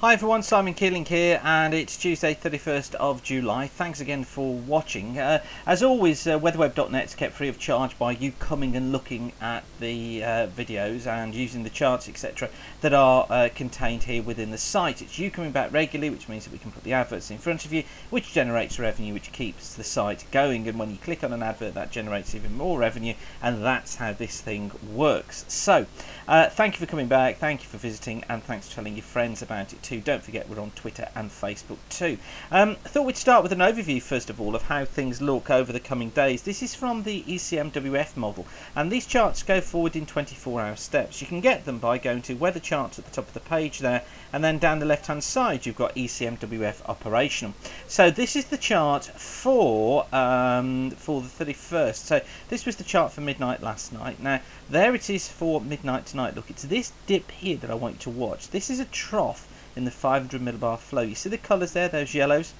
Hi everyone, Simon Keeling here, and it's Tuesday 31st of July. Thanks again for watching. As always, weatherweb.net is kept free of charge by you coming and looking at the videos and using the charts, etc. that are contained here within the site. It's you coming back regularly, which means that we can put the adverts in front of you, which generates revenue, which keeps the site going. And when you click on an advert, that generates even more revenue, and that's how this thing works. So, thank you for coming back, thank you for visiting, and thanks for telling your friends about it too. Don't forget we're on Twitter and Facebook too. I thought we'd start with an overview first of all of how things look over the coming days. This is from the ECMWF model, and these charts go forward in 24-hour steps. You can get them by going to weather charts at the top of the page there, and then down the left hand side you've got ECMWF operational. So this is the chart for the 31st. So this was the chart for midnight last night. Now there it is for midnight tonight. Look, it's this dip here that I want you to watch. This is a trough in the 500 millibar flow. You see the colours there, those yellows?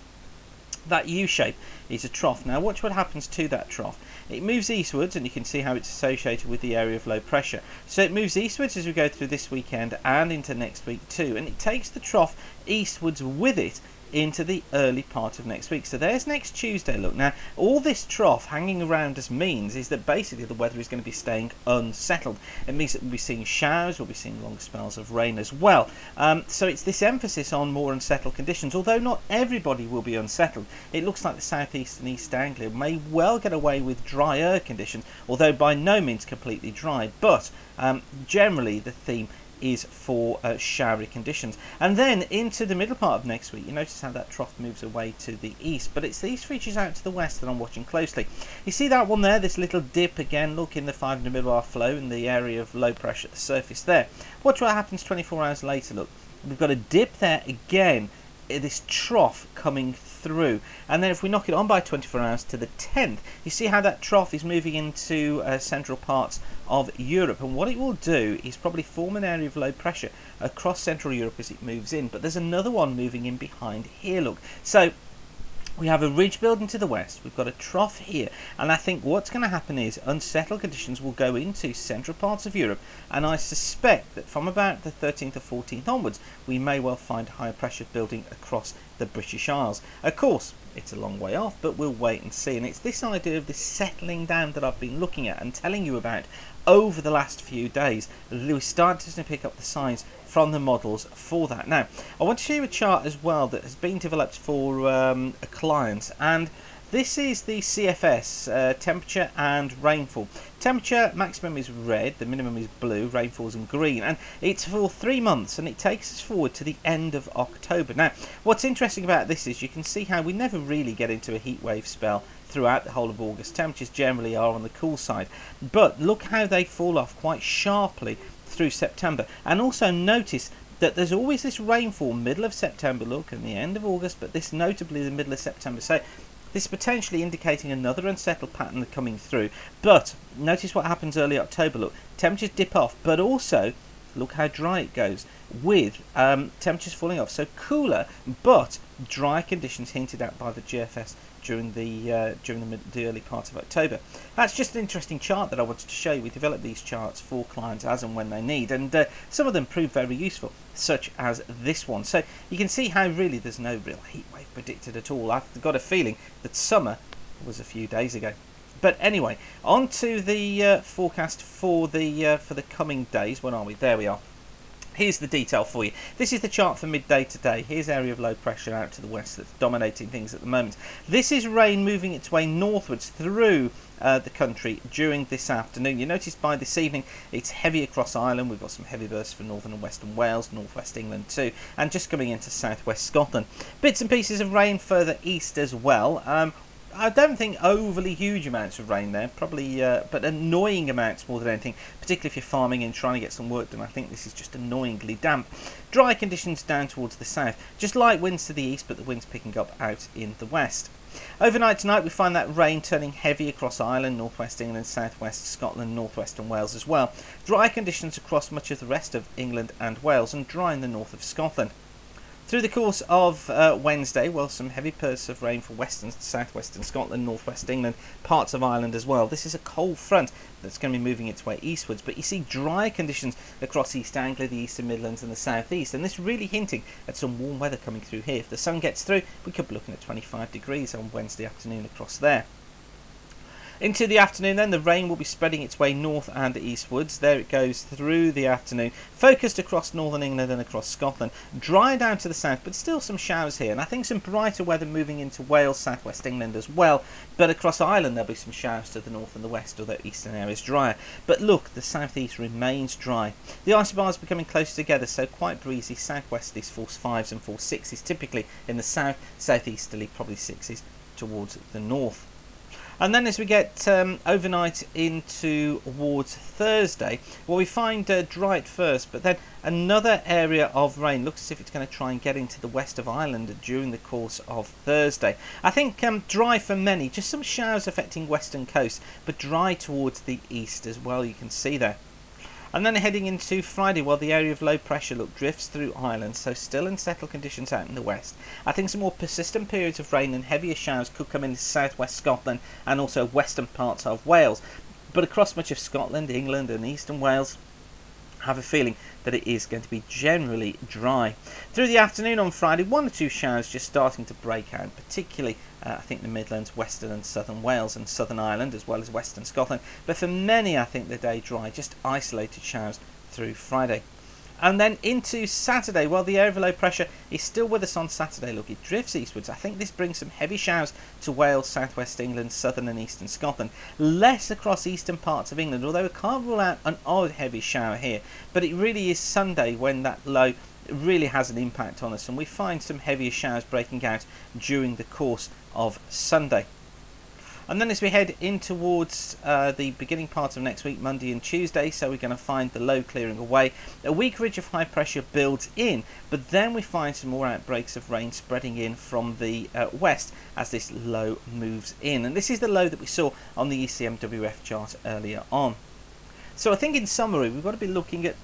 That U shape is a trough. Now watch what happens to that trough. It moves eastwards, and you can see how it's associated with the area of low pressure. So it moves eastwards as we go through this weekend and into next week too, and it takes the trough eastwards with it into the early part of next week. So there's next Tuesday. Look, now all this trough hanging around us means is that basically the weather is going to be staying unsettled. It means that we'll be seeing showers, we'll be seeing long spells of rain as well. So it's this emphasis on more unsettled conditions, although not everybody will be unsettled. It looks like the southeast and East Anglia may well get away with drier conditions, although by no means completely dry, but generally the theme is for showery conditions. And then into the middle part of next week, you notice how that trough moves away to the east, but it's these features out to the west that I'm watching closely. You see that one there, this little dip again, look, in the 500 millibar flow in the area of low pressure at the surface there. Watch what happens 24 hours later. Look, we've got a dip there again, this trough coming through, and then if we knock it on by 24 hours to the 10th, you see how that trough is moving into central parts of Europe, and what it will do is probably form an area of low pressure across Central Europe as it moves in. But there's another one moving in behind here, look. So we have a ridge building to the west, we've got a trough here, and I think what's going to happen is unsettled conditions will go into central parts of Europe, and I suspect that from about the 13th or 14th onwards we may well find higher pressure building across the British Isles. Of course, it's a long way off, but we'll wait and see. And it's this idea of this settling down that I've been looking at and telling you about over the last few days. We're starting to pick up the signs from the models for that. Now, I want to show you a chart as well that has been developed for a client, and this is the CFS, temperature and rainfall. Temperature maximum is red, the minimum is blue, rainfall's in green, and it's for 3 months, and it takes us forward to the end of October. Now, what's interesting about this is you can see how we never really get into a heat wave spell throughout the whole of August. Temperatures generally are on the cool side, but look how they fall off quite sharply through September. And also notice that there's always this rainfall middle of September, look, and the end of August, but this notably the middle of September. So this is potentially indicating another unsettled pattern coming through. But notice what happens early October. Look, temperatures dip off, but also look how dry it goes, with temperatures falling off. So cooler but dry conditions hinted at by the GFS during the early part of October. That's just an interesting chart that I wanted to show you. We develop these charts for clients as and when they need, and some of them prove very useful, such as this one. So you can see how really there's no real heat wave predicted at all. I've got a feeling that summer was a few days ago. But anyway, on to the forecast for the coming days. When are we? There we are. Here's the detail for you. This is the chart for midday today. Here's area of low pressure out to the west that's dominating things at the moment. This is rain moving its way northwards through the country during this afternoon. You notice by this evening it's heavy across Ireland. We've got some heavy bursts for northern and western Wales, northwest England too, and just coming into southwest Scotland. Bits and pieces of rain further east as well. I don't think overly huge amounts of rain there, probably, but annoying amounts more than anything, particularly if you're farming and trying to get some work done. I think this is just annoyingly damp. Dry conditions down towards the south, just light winds to the east, but the winds picking up out in the west. Overnight tonight we find that rain turning heavy across Ireland, northwest England, southwest Scotland, northwestern Wales as well. Dry conditions across much of the rest of England and Wales, and dry in the north of Scotland. Through the course of Wednesday, well, some heavy bursts of rain for western, southwestern Scotland, northwest England, parts of Ireland as well. This is a cold front that's going to be moving its way eastwards, but you see dry conditions across East Anglia, the Eastern Midlands and the southeast, and this really hinting at some warm weather coming through here. If the sun gets through, we could be looking at 25 degrees on Wednesday afternoon across there. Into the afternoon then, the rain will be spreading its way north and eastwards. There it goes through the afternoon, focused across northern England and across Scotland. Dry down to the south, but still some showers here. And I think some brighter weather moving into Wales, southwest England as well. But across Ireland there'll be some showers to the north and the west, although eastern areas drier. But look, the southeast remains dry. The isobars are becoming closer together, so quite breezy. Southwesterlies, force 5s and force 6s typically in the south, southeasterly probably 6s towards the north. And then as we get overnight into towards Thursday, well, we find dry at first, but then another area of rain looks as if it's going to try and get into the west of Ireland during the course of Thursday. I think dry for many, just some showers affecting western coast, but dry towards the east as well, you can see there. And then heading into Friday, well, the area of low pressure drifts through Ireland, so still unsettled conditions out in the west. I think some more persistent periods of rain and heavier showers could come into southwest Scotland and also western parts of Wales. But across much of Scotland, England and eastern Wales, I have a feeling that it is going to be generally dry. Through the afternoon on Friday, 1 or 2 showers just starting to break out, particularly I think the Midlands, western and southern Wales and southern Ireland, as well as western Scotland. But for many, I think the day dry, just isolated showers through Friday. And then into Saturday, well, the area of low pressure is still with us on Saturday. Look, it drifts eastwards. I think this brings some heavy showers to Wales, southwest England, southern and eastern Scotland. Less across eastern parts of England, although we can't rule out an odd heavy shower here. But it really is Sunday when that low really has an impact on us, and we find some heavier showers breaking out during the course of Sunday. And then as we head in towards the beginning part of next week, Monday and Tuesday, so we're going to find the low clearing away. A weak ridge of high pressure builds in, but then we find some more outbreaks of rain spreading in from the west as this low moves in. And this is the low that we saw on the ECMWF chart earlier on. So I think in summary, we've got to be looking at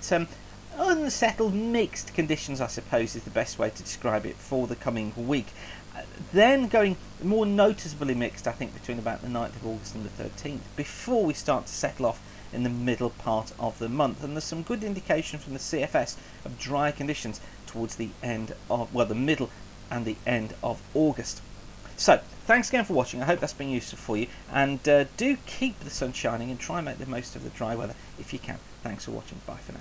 unsettled, mixed conditions, I suppose is the best way to describe it for the coming week. Then going more noticeably mixed, I think, between about the 9th of August and the 13th, before we start to settle off in the middle part of the month. And there's some good indication from the CFS of dry conditions towards the end of, well, the middle and the end of August. So, thanks again for watching. I hope that's been useful for you. And do keep the sun shining and try and make the most of the dry weather if you can. Thanks for watching. Bye for now.